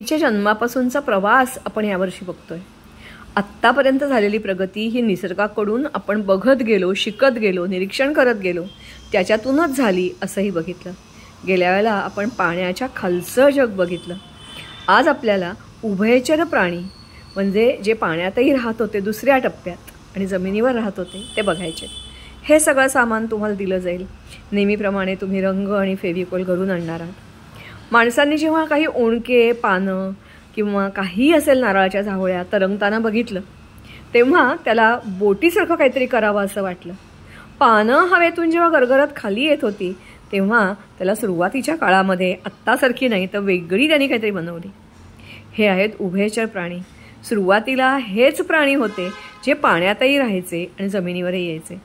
तिच्या जन्मापासूनचा प्रवास आपण यावर्षी बघतोय। आत्तापर्यंत झालेली प्रगती ही निसर्गाकडून आपण बघत गेलो, शिकत गेलो, निरीक्षण करत गेलो, त्याच्यातूनच झाली असंही बघितलं। गेल्या वेळेला आपण पाण्याच्या खालचं जग बघितलं। आज आपल्याला उभयचर प्राणी म्हणजे जे पाण्यातही राहत होते दुसऱ्या टप्प्यात आणि जमिनीवर राहत होते ते बघायचे। हे सगळं सामान तुम्हाला दिलं जाईल। नेहमीप्रमाणे तुम्ही रंग आणि फेविकॉल घरून आणणार आहात। माणसांनी जेव्हा काही ओणके, पानं किंवा काही असेल नारळाच्या झावळ्या तरंगताना बघितलं तेव्हा त्याला बोटीसारखं काहीतरी करावं असं वाटलं। पानं हवेतून जेव्हा गरगरत खाली येत होती तेव्हा त्याला सुरुवातीच्या काळामध्ये आत्तासारखी नाही तर वेगळी त्यांनी काहीतरी बनवली। हे आहेत उभयचर प्राणी। सुरुवातीला हेच प्राणी होते जे पाण्यातही राहायचे आणि जमिनीवरही यायचे।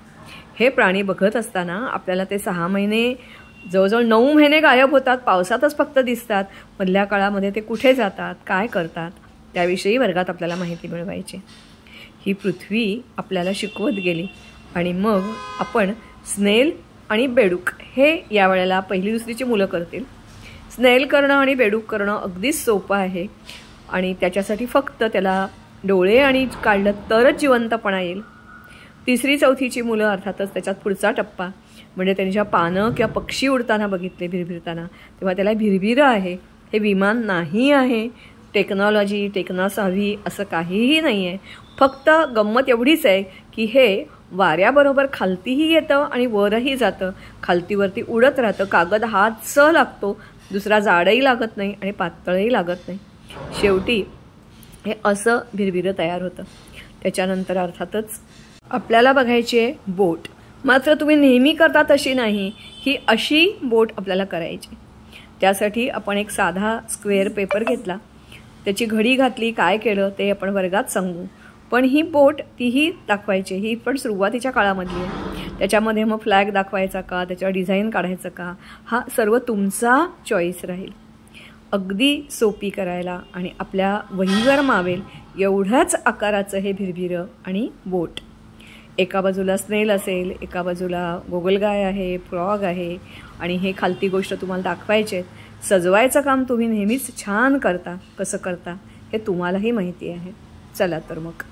हे प्राणी बघत असताना आपल्याला ते 6 महिने जवळजवळ 9 महिने गायब होतात, पावसातच फक्त दिसतात। मधल्या काळामध्ये ते कुठे जातात, काय करतात त्याविषयी वर्गात आपल्याला माहिती मिळवायची। ही पृथ्वी आपल्याला शिकवत गेली आणि मग आपण स्नेल आणि बेडूक हे यावेळेला पहिली दुसरीची मुलं करतील। स्नेल करणं आणि बेडूक करणं अगदीच सोपं आहे आणि त्याच्यासाठी फक्त त्याला डोळे आणि काढलं तरच जिवंतपणा येईल। तिसरी चौथीची मुलं अर्थातच त्याच्यात पुढचा टप्पा म्हणजे त्यांच्या पानं किंवा पक्षी उडताना बघितले भिरभिरताना तेव्हा त्याला भिरभिरं आहे। हे विमान नाही आहे, टेक्नॉलॉजी टेक्नॉसॉव्ही असं काहीही नाही आहे। फक्त गंमत एवढीच आहे की हे वाऱ्याबरोबर खालतीही येतं आणि वरही जातं, खालतीवरती उडत राहतं। कागद हातच लागतो, दुसरा जाडही लागत नाही आणि पातळही लागत नाही। शेवटी हे असं भिरभिरं तयार होतं। त्याच्यानंतर अर्थातच आपल्याला बघायची आहे बोट। मात्र तुम्ही नेहमी करता तशी नाही, ही अशी बोट आपल्याला करायची। त्यासाठी आपण एक साधा स्क्वेअर पेपर घेतला, त्याची घडी घातली, काय केलं ते आपण वर्गात सांगू। पण ही बोट तीही दाखवायची, ही पण सुरुवातीच्या काळामधली आहे। त्याच्यामध्ये मग फ्लॅग दाखवायचा का, त्याच्यावर डिझाईन काढायचं का, हा सर्व तुमचा चॉईस राहील। अगदी सोपी करायला आणि आपल्या वहीवर मावेल एवढ्याच आकाराचं हे भिरभिरं आणि बोट। एका बाजूला स्नेल असेल, एका बाजूला गोगलगाय आहे, फ्रॉग आहे आणि हे खालती गोष्ट तुम्हाला दाखवायचे। सजवायचं काम तुम्ही नेहमीच छान करता, कसं करता हे तुम्हालाही माहिती आहे। चला तर मग